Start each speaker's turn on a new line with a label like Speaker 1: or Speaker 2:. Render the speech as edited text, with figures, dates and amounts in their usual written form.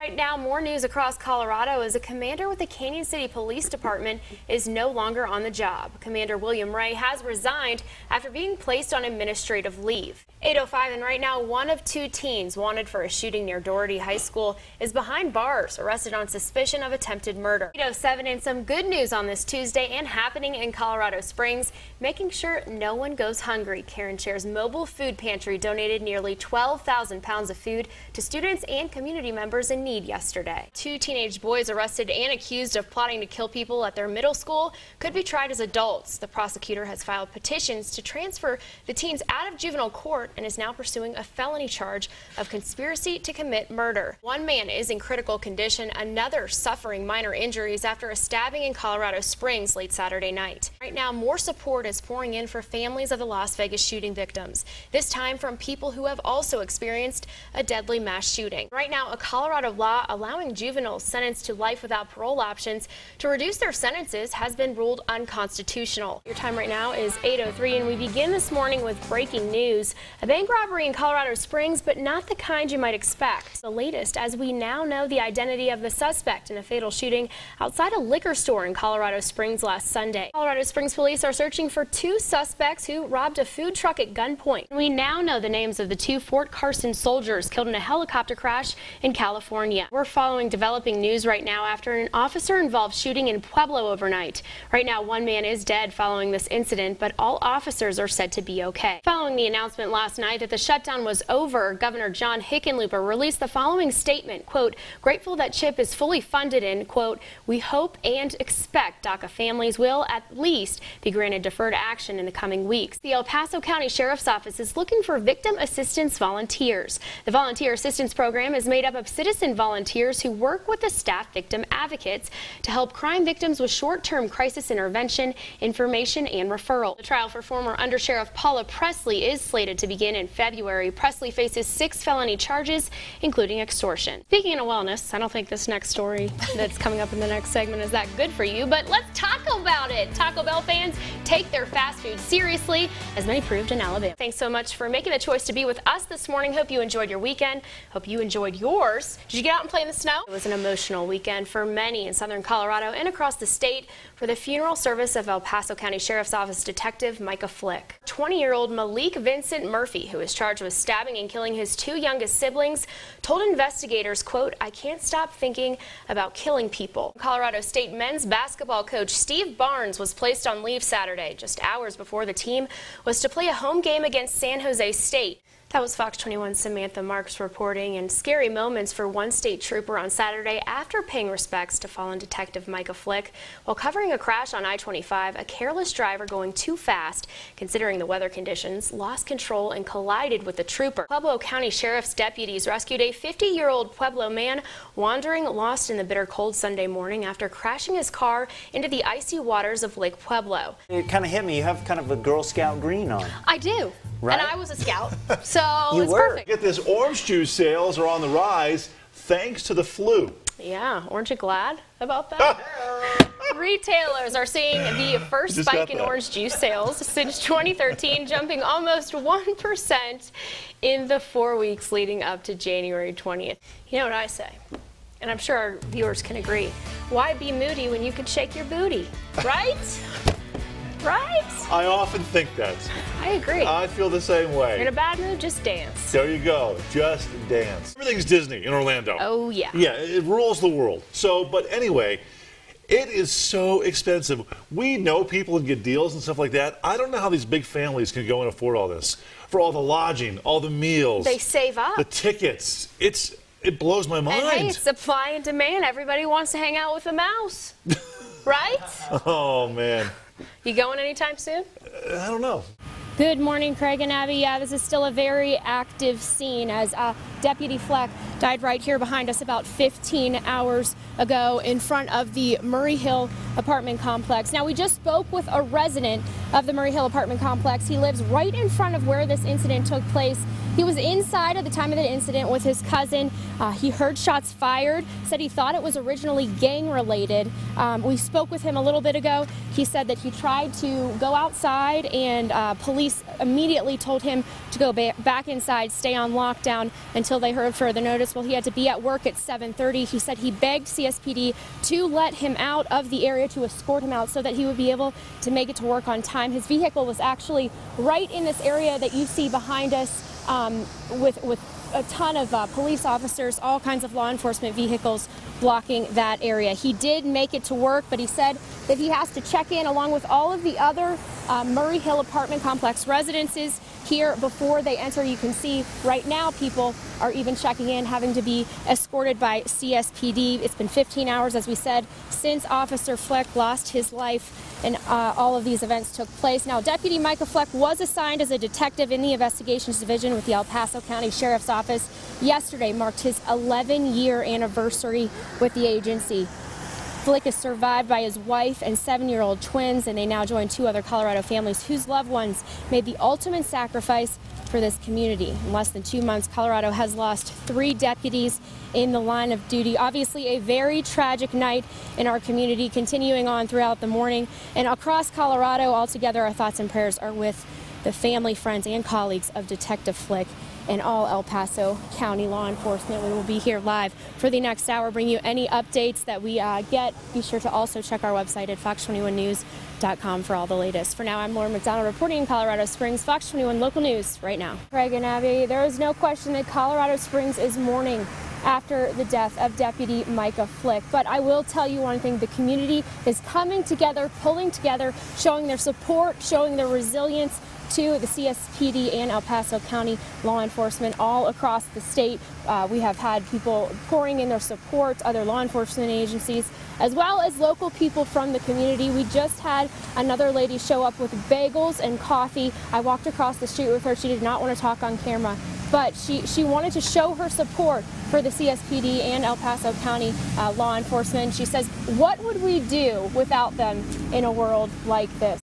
Speaker 1: Right now, more news across Colorado as a commander with the Canyon City Police Department is no longer on the job. Commander William Ray has resigned after being placed on administrative leave. 8:05, and right now, one of two teens wanted for a shooting near Doherty High School is behind bars, arrested on suspicion of attempted murder. 8:07, and some good news on this Tuesday and happening in Colorado Springs, making sure no one goes hungry. Karen Chair's mobile food pantry donated nearly 12,000 pounds of food to students and community members in need yesterday. Two teenage boys arrested and accused of plotting to kill people at their middle school could be tried as adults. The prosecutor has filed petitions to transfer the teens out of juvenile court and is now pursuing a felony charge of conspiracy to commit murder. One man is in critical condition, another suffering minor injuries after a stabbing in Colorado Springs late Saturday night. Right now, more support is pouring in for families of the Las Vegas shooting victims, this time from people who have also experienced a deadly mass shooting. Right now, a Colorado law allowing juveniles sentenced to life without parole options to reduce their sentences has been ruled unconstitutional. Your time right now is 8:03, and we begin this morning with breaking news. A bank robbery in Colorado Springs, but not the kind you might expect. The latest, as we now know the identity of the suspect in a fatal shooting outside a liquor store in Colorado Springs last Sunday. Colorado Springs police are searching for two suspects who robbed a food truck at gunpoint. We now know the names of the two Fort Carson soldiers killed in a helicopter crash in California. We're following developing news right now after an officer-involved shooting in Pueblo overnight. Right now, one man is dead following this incident, but all officers are said to be okay. Following the announcement last night that the shutdown was over, Governor John Hickenlooper released the following statement, quote, "Grateful that CHIP is fully funded and, quote, we hope and expect DACA families will at least be granted deferred action in the coming weeks." The El Paso County Sheriff's Office is looking for victim assistance volunteers. The Volunteer Assistance Program is made up of citizen volunteers who work with the staff victim advocates to help crime victims with short-term crisis intervention, information, and referral. The trial for former Undersheriff Paula Presley is slated to begin in February. Presley faces 6 felony charges, including extortion. Speaking of wellness, I don't think this next story that's coming up in the next segment is that good for you, but let's talk about it. Taco Bell fans take their fast food seriously, as many proved in Alabama. Thanks so much for making the choice to be with us this morning. Hope you enjoyed your weekend. Hope you enjoyed yours. Did you get out and play in the snow? It was an emotional weekend for many in southern Colorado and across the state for the funeral service of El Paso County Sheriff's Office Detective Micah Flick. 20-year-old Malik Vincent Murphy, who is charged with stabbing and killing his 2 youngest siblings, told investigators, quote, "I can't stop thinking about killing people." Colorado State men's basketball coach Steve Barnes was placed on leave Saturday, just hours before the team was to play a home game against San Jose State. That was Fox 21's Samantha Marks reporting, and scary moments for one state trooper on Saturday after paying respects to fallen Detective Micah Flick. While covering a crash on I-25, a careless driver going too fast, considering the weather conditions, lost control and collided with the trooper. Pueblo County Sheriff's deputies rescued a 50-year-old Pueblo man wandering lost in the bitter cold Sunday morning after crashing his car into the icy waters of Lake Pueblo.
Speaker 2: It kind of hit me. You have kind of a Girl Scout green on.
Speaker 1: I do.
Speaker 2: Right?
Speaker 1: And I was a scout, so
Speaker 2: You
Speaker 1: it's
Speaker 2: were.
Speaker 1: perfect.
Speaker 3: Get this, orange juice sales are on the rise thanks to the flu.
Speaker 1: Yeah, aren't you glad about that? Retailers are seeing the first
Speaker 3: Just
Speaker 1: spike
Speaker 3: got
Speaker 1: in
Speaker 3: that.
Speaker 1: orange juice sales since 2013, jumping almost 1% in the 4 weeks leading up to January 20th. You know what I say, and I'm sure our viewers can agree. Why be moody when you can shake your booty, right? Right?
Speaker 3: I often think that.
Speaker 1: I agree.
Speaker 3: I feel the same
Speaker 1: You're in
Speaker 3: way.
Speaker 1: a bad mood, just dance.
Speaker 3: There you go. Just dance. Everything's Disney in Orlando.
Speaker 1: Oh, yeah.
Speaker 3: Yeah, it rules the world. So, but anyway, it is so expensive. We know people can get deals and stuff like that. I don't know how these big families can go and afford all this. For all the lodging, all the meals.
Speaker 1: They save up.
Speaker 3: The tickets. It blows my mind.
Speaker 1: And hey, it's supply and demand. Everybody wants to hang out with a mouse, right?
Speaker 3: Oh, man.
Speaker 1: You going anytime soon?
Speaker 3: I don't know.
Speaker 1: Good morning, Craig and Abby. Yeah, this is still a very active scene as Deputy Fleck died right here behind us about 15 hours ago in front of the Murray Hill apartment complex. Now, we just spoke with a resident of the Murray Hill apartment complex. He lives right in front of where this incident took place
Speaker 4: He was inside at the time of the incident with his cousin. He heard shots fired, said he thought it was originally gang related. We spoke with him a little bit ago. He said that he tried to go outside and police immediately told him to go back inside, stay on lockdown until they heard further notice. Well, he had to be at work at 7:30. He said he begged CSPD to let him out of the area, to escort him out so that he would be able to make it to work on time. His vehicle was actually right in this area that you see behind us, with a ton of police officers, all kinds of law enforcement vehicles blocking that area. He did make it to work, but he said that he has to check in along with all of the other Murray Hill apartment complex residences here before they enter. You can see right now people are even checking in, having to be escorted by CSPD. It's been 15 hours, as we said, since Officer Fleck lost his life and all of these events took place. Now, Deputy Micah Fleck was assigned as a detective in the investigations division with the El Paso County Sheriff's Office. Yesterday marked his 11-year anniversary with the agency. Fleck is survived by his wife and 7-year-old twins, and they now join 2 other Colorado families whose loved ones made the ultimate sacrifice for this community. In less than 2 months, Colorado has lost 3 deputies in the line of duty. Obviously, a very tragic night in our community, continuing on throughout the morning. And across Colorado, altogether, our thoughts and prayers are with the family, friends, and colleagues of Detective Fleck and all El Paso County law enforcement. We will be here live for the next hour, bring you any updates that we get. Be sure to also check our website at fox21news.com for all the latest. For now, I'm Lauren McDonald reporting in Colorado Springs, Fox 21 local news right now. Craig and Abby, there is no question that Colorado Springs is mourning after the death of Deputy Micah Fleck. But I will tell you one thing, the community is coming together, pulling together, showing their support, showing their resilience to the CSPD and El Paso County law enforcement all across the state. We have had people pouring in their support, other law enforcement agencies, as well as local people from the community. We just had another lady show up with bagels and coffee. I walked across the street with her. She did not want to talk on camera, but she wanted to show her support for the CSPD and El Paso County law enforcement. She says, what would we do without them in a world like this?